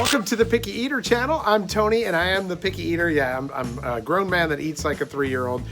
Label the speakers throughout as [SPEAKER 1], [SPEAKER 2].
[SPEAKER 1] Welcome to the Picky Eater channel. I'm Tony and I am the Picky Eater. Yeah, I'm a grown man that eats like a 3-year-old.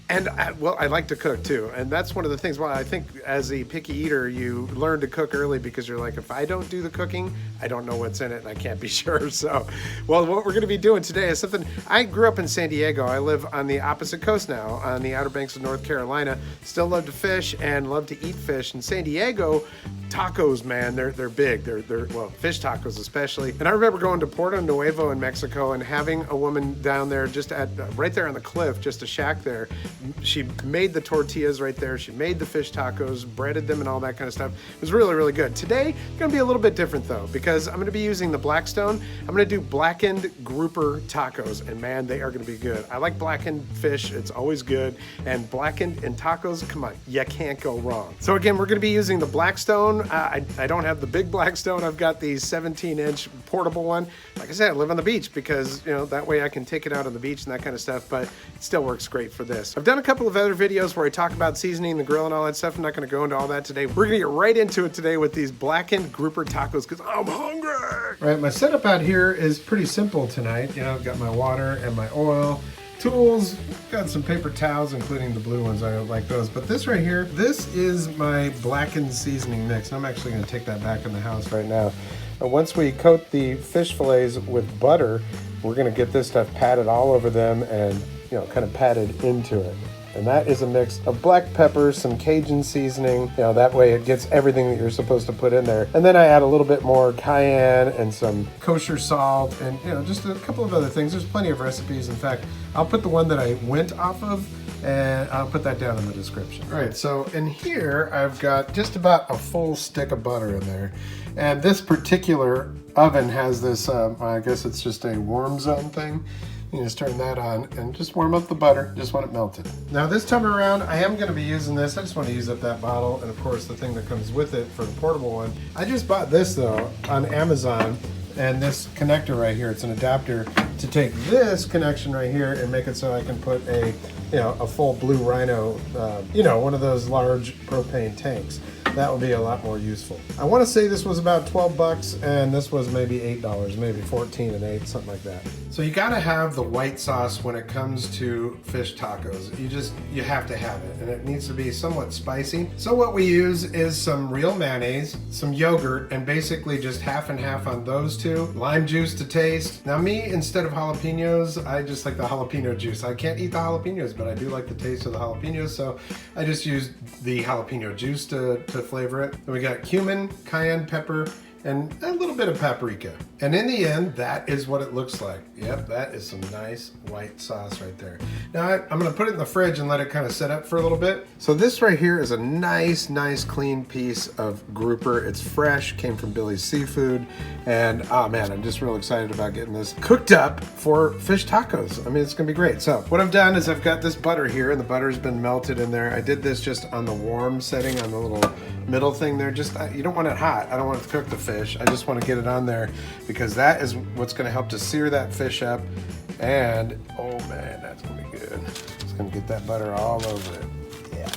[SPEAKER 1] And I like to cook too. And that's one of the things. Well, I think as a picky eater, you learn to cook early because you're like, if I don't do the cooking, I don't know what's in it and I can't be sure. So, well, what we're going to be doing today is something. I grew up in San Diego. I live on the opposite coast now, on the Outer Banks of North Carolina. Still love to fish and love to eat fish. In San Diego, tacos, man, they're big. They're well, fish tacos especially. And I remember going to Puerto Nuevo in Mexico and having a woman down there just at right there on the cliff, just a shack there. She made the tortillas right there. She made the fish tacos, breaded them and all that kind of stuff. It was really, really good. Today, going to be a little bit different though, because I'm going to be using the Blackstone. I'm going to do blackened grouper tacos, and man, they are going to be good. I like blackened fish. It's always good. And blackened and tacos, come on, you can't go wrong. So again, we're going to be using the Blackstone. I don't have the big Blackstone. I've got the 17-inch portable one. Like I said, I live on the beach because, you know, that way I can take it out on the beach and that kind of stuff, but it still works great for this. I've done a couple of other videos where I talk about seasoning the grill and all that stuff. I'm not going to go into all that today. We're going to get right into it today with these blackened grouper tacos because I'm hungry. All right, my setup out here is pretty simple tonight. You know, I've got my water and my oil. Tools, got some paper towels, including the blue ones. I don't like those. But this right here, this is my blackened seasoning mix. And I'm actually going to take that back in the house right now. Once we coat the fish fillets with butter, we're going to get this stuff patted all over them and, you know, kind of patted into it. And that is a mix of black pepper, some Cajun seasoning, you know, that way it gets everything that you're supposed to put in there. And then I add a little bit more cayenne and some kosher salt and, you know, just a couple of other things. There's plenty of recipes. In fact, I'll put the one that I went off of and I'll put that down in the description. All right, so in here, I've got just about a full stick of butter in there. And this particular oven has this, I guess it's just a warm zone thing. You just turn that on and just warm up the butter, just want it melted. Now this time around, I am gonna be using this. I just want to use up that bottle and of course the thing that comes with it for the portable one. I just bought this though on Amazon, and this connector right here, it's an adapter to take this connection right here and make it so I can put a, you know, a full Blue Rhino, you know, one of those large propane tanks. That would be a lot more useful. I want to say this was about 12 bucks and this was maybe $8, maybe 14 and 8, something like that. So you gotta have the white sauce when it comes to fish tacos. You have to have it, and it needs to be somewhat spicy. So what we use is some real mayonnaise, some yogurt, and basically just half and half on those two. Lime juice to taste. Now me, instead of jalapenos, I just like the jalapeno juice. I can't eat the jalapenos, but I do like the taste of the jalapenos, so I just use the jalapeno juice to flavor it. Then we got cumin, cayenne pepper, and a little bit of paprika. And in the end, that is what it looks like. Yep, that is some nice white sauce right there. Now I'm gonna put it in the fridge and let it kind of set up for a little bit. So this right here is a nice clean piece of grouper. It's fresh, came from Billy's Seafood. And oh man, I'm just real excited about getting this cooked up for fish tacos. I mean, it's gonna be great. So what I've done is I've got this butter here and the butter's been melted in there. I did this just on the warm setting on the little middle thing there. Just, you don't want it hot. I don't want it to cook the fish. I just want to get it on there because that is what's going to help to sear that fish up. And oh man, that's going to be good. It's going to get that butter all over it. Yeah.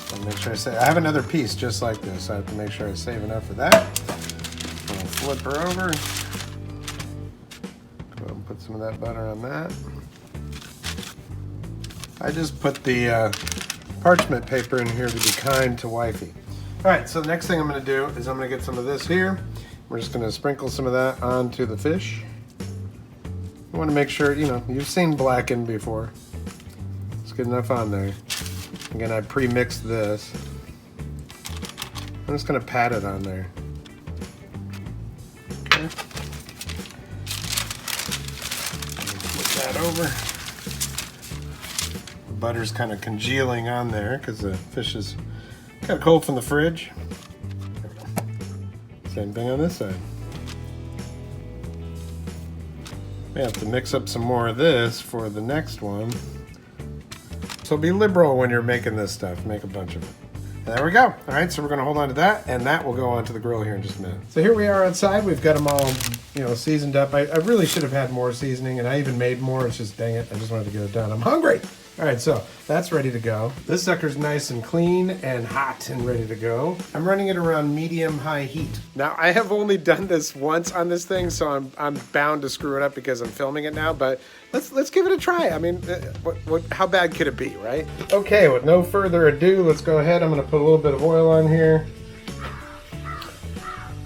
[SPEAKER 1] So make sure I have another piece just like this. I have to make sure I save enough for that. I'm going to flip her over. Go ahead and put some of that butter on that. I just put the parchment paper in here to be kind to wifey. All right, so the next thing I'm gonna do is I'm gonna get some of this here. We're just gonna sprinkle some of that onto the fish. You wanna make sure, you know, you've seen blackened before. Let's get enough on there. Again, I pre-mixed this. I'm just gonna pat it on there. Okay. Flip that over. Butter's kind of congealing on there because the fish is kind of cold from the fridge. Same thing on this side. We have to mix up some more of this for the next one. So be liberal when you're making this stuff. Make a bunch of it. And there we go. All right, so we're going to hold on to that, and that will go onto the grill here in just a minute. So here we are outside. We've got them all, you know, seasoned up. I really should have had more seasoning, and I even made more. It's just, dang it, I just wanted to get it done. I'm hungry. All right, so that's ready to go. This sucker's nice and clean and hot and ready to go. I'm running it around medium-high heat. Now, I have only done this once on this thing, so I'm bound to screw it up because I'm filming it now, but let's give it a try. I mean, how bad could it be, right? Okay, with no further ado, let's go ahead. I'm gonna put a little bit of oil on here.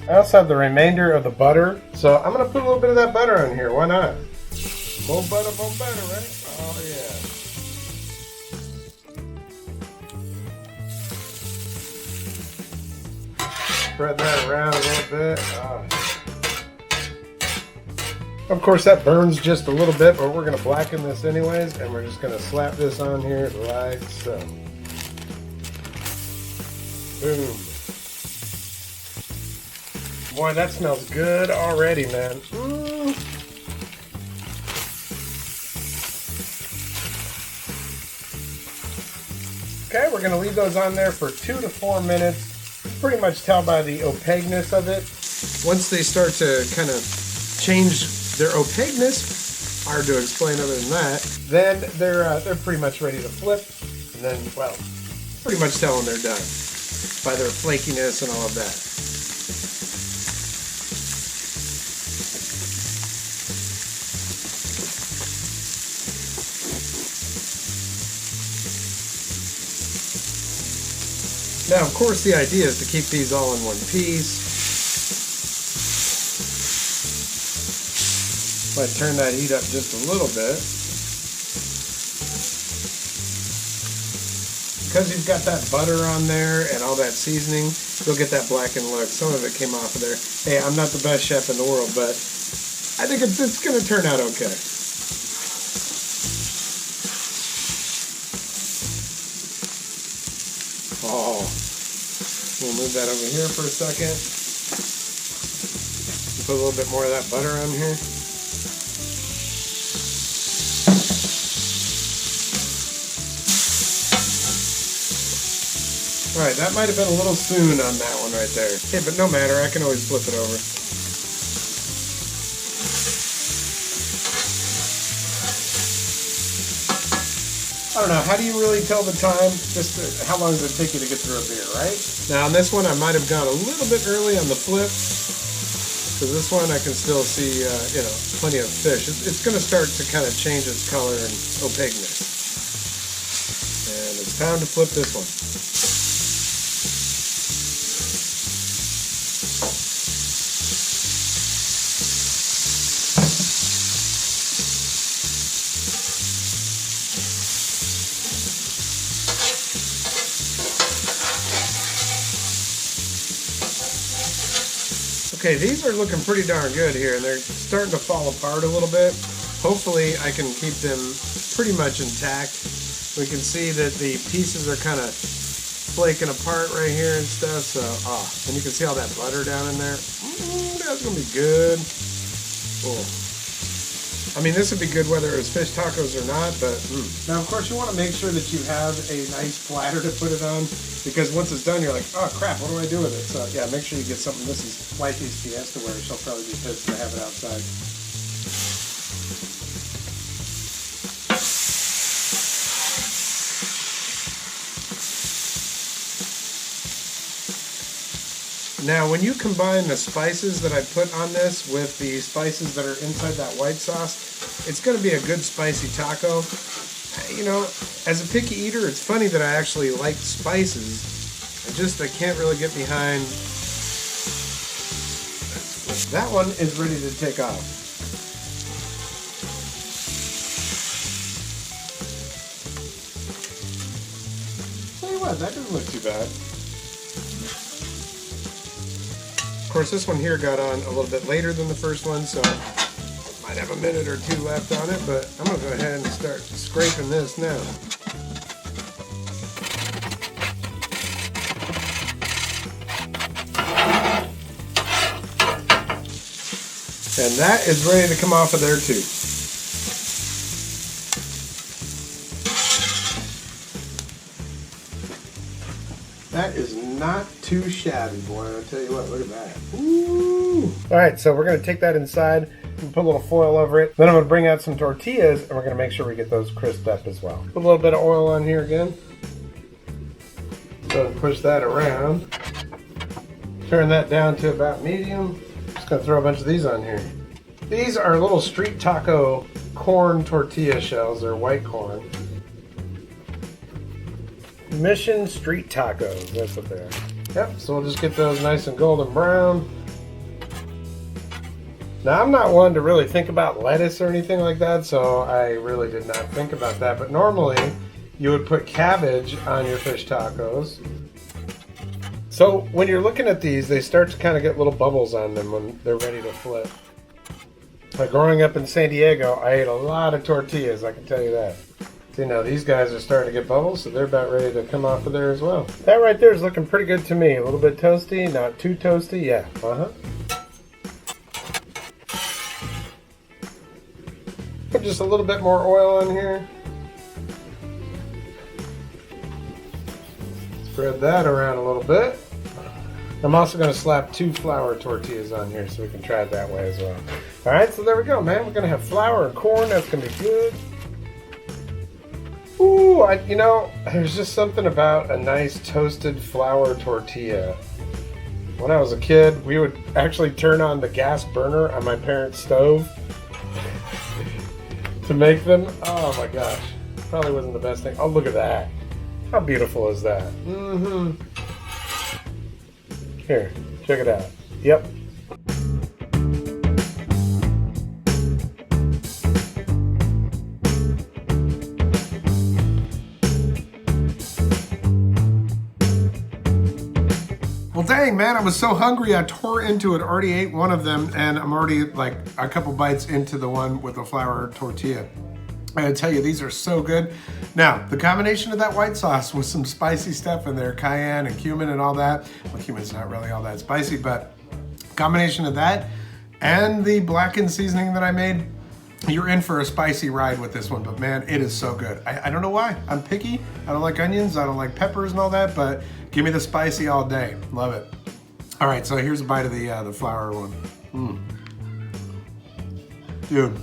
[SPEAKER 1] I also have the remainder of the butter, so I'm gonna put a little bit of that butter on here. Why not? More butter, right? Oh, yeah. Spread that around a little bit. Oh. Of course, that burns just a little bit, but we're going to blacken this anyways, and we're just going to slap this on here like so. Boom. Boy, that smells good already, man. Okay, we're going to leave those on there for 2 to 4 minutes. Pretty much tell by the opaqueness of it. Once they start to kind of change their opaqueness, hard to explain other than that, then they're pretty much ready to flip. And then, well, pretty much tell when they're done by their flakiness and all of that. Now, of course, the idea is to keep these all in one piece. Might turn that heat up just a little bit. Because you've got that butter on there and all that seasoning, you'll get that blackened look. Some of it came off of there. Hey, I'm not the best chef in the world, but I think it's going to turn out okay. Oh. We'll move that over here for a second. Put a little bit more of that butter on here. Alright, that might have been a little soon on that one right there. Hey, but no matter, I can always flip it over. I don't know, how do you really tell the time? Just how long does it take you to get through a beer, right? Now on this one I might have gone a little bit early on the flip, because this one I can still see, plenty of fish. It's going to start to kind of change its color and opaqueness. And it's time to flip this one. Okay, these are looking pretty darn good here, and they're starting to fall apart a little bit. Hopefully I can keep them pretty much intact. We can see that the pieces are kind of flaking apart right here and stuff, so, and you can see all that butter down in there. That's going to be good. Oh. I mean, this would be good whether it was fish tacos or not, but Now, of course, you want to make sure that you have a nice platter to put it on, because once it's done, you're like, oh crap, what do I do with it? So yeah, make sure you get something. This is Wifey's Fiesta ware. She'll probably be pissed to have it outside. Now, when you combine the spices that I put on this with the spices that are inside that white sauce, it's going to be a good spicy taco. You know, as a picky eater, it's funny that I actually like spices. I can't really get behind. That one is ready to take off. Tell you what, that doesn't look too bad. Of course, this one here got on a little bit later than the first one, so might have a minute or two left on it, but I'm going to go ahead and start scraping this now. And that is ready to come off of there too. That is not too shabby, boy. I'll tell you what, look at that. Ooh. All right, so we're going to take that inside Put a little foil over it. Then I'm gonna bring out some tortillas and we're gonna make sure we get those crisped up as well. Put a little bit of oil on here again. Go and push that around. Turn that down to about medium. Just gonna throw a bunch of these on here. These are little street taco corn tortilla shells. They're white corn. Mission Street Tacos, that's what they are. Yep, so we'll just get those nice and golden brown. Now, I'm not one to really think about lettuce or anything like that, so I really did not think about that. But normally, you would put cabbage on your fish tacos. So when you're looking at these, they start to kind of get little bubbles on them when they're ready to flip. Growing up in San Diego, I ate a lot of tortillas, I can tell you that. See, now these guys are starting to get bubbles, so they're about ready to come off of there as well. That right there is looking pretty good to me. A little bit toasty, not too toasty, yeah, Put just a little bit more oil on here. Spread that around a little bit. I'm also going to slap 2 flour tortillas on here so we can try it that way as well. All right, so there we go, man. We're going to have flour and corn. That's going to be good. Ooh, you know, there's just something about a nice toasted flour tortilla. When I was a kid, we would actually turn on the gas burner on my parents' stove to make them. Oh my gosh, probably wasn't the best thing. Oh, look at that. How beautiful is that? Here, check it out. Yep. Well, dang, man, I was so hungry, I tore into it, already ate one of them, and I'm already like a couple bites into the one with the flour tortilla. I gotta tell you, these are so good. Now, the combination of that white sauce with some spicy stuff in there, cayenne and cumin and all that. Well, cumin's not really all that spicy, but combination of that and the blackened seasoning that I made, you're in for a spicy ride with this one, but man, it is so good. I don't know why. I'm picky. I don't like onions. I don't like peppers and all that, but give me the spicy all day. Love it. All right, so here's a bite of the flour one. Dude,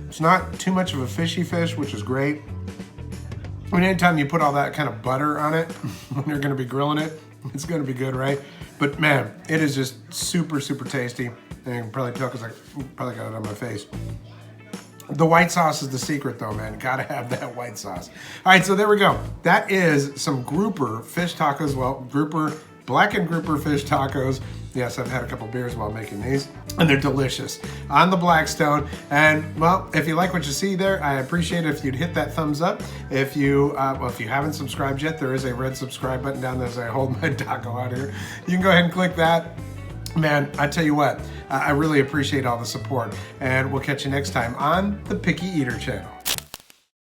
[SPEAKER 1] it's not too much of a fishy fish, which is great. I mean, anytime you put all that kind of butter on it when you're gonna be grilling it, it's gonna be good, right? But man, it is just super, super tasty. And you can probably tell because I probably got it on my face. The white sauce is the secret though, man. Gotta have that white sauce. All right, so there we go. That is some grouper fish tacos. Well, blackened grouper fish tacos. Yes, I've had a couple beers while making these, and they're delicious on the Blackstone. And well, if you like what you see there, I appreciate it if you'd hit that thumbs up. If you haven't subscribed yet, there is a red subscribe button down there as I hold my taco out here. You can go ahead and click that. Man, I tell you what, I really appreciate all the support, and we'll catch you next time on the Picky Eater channel.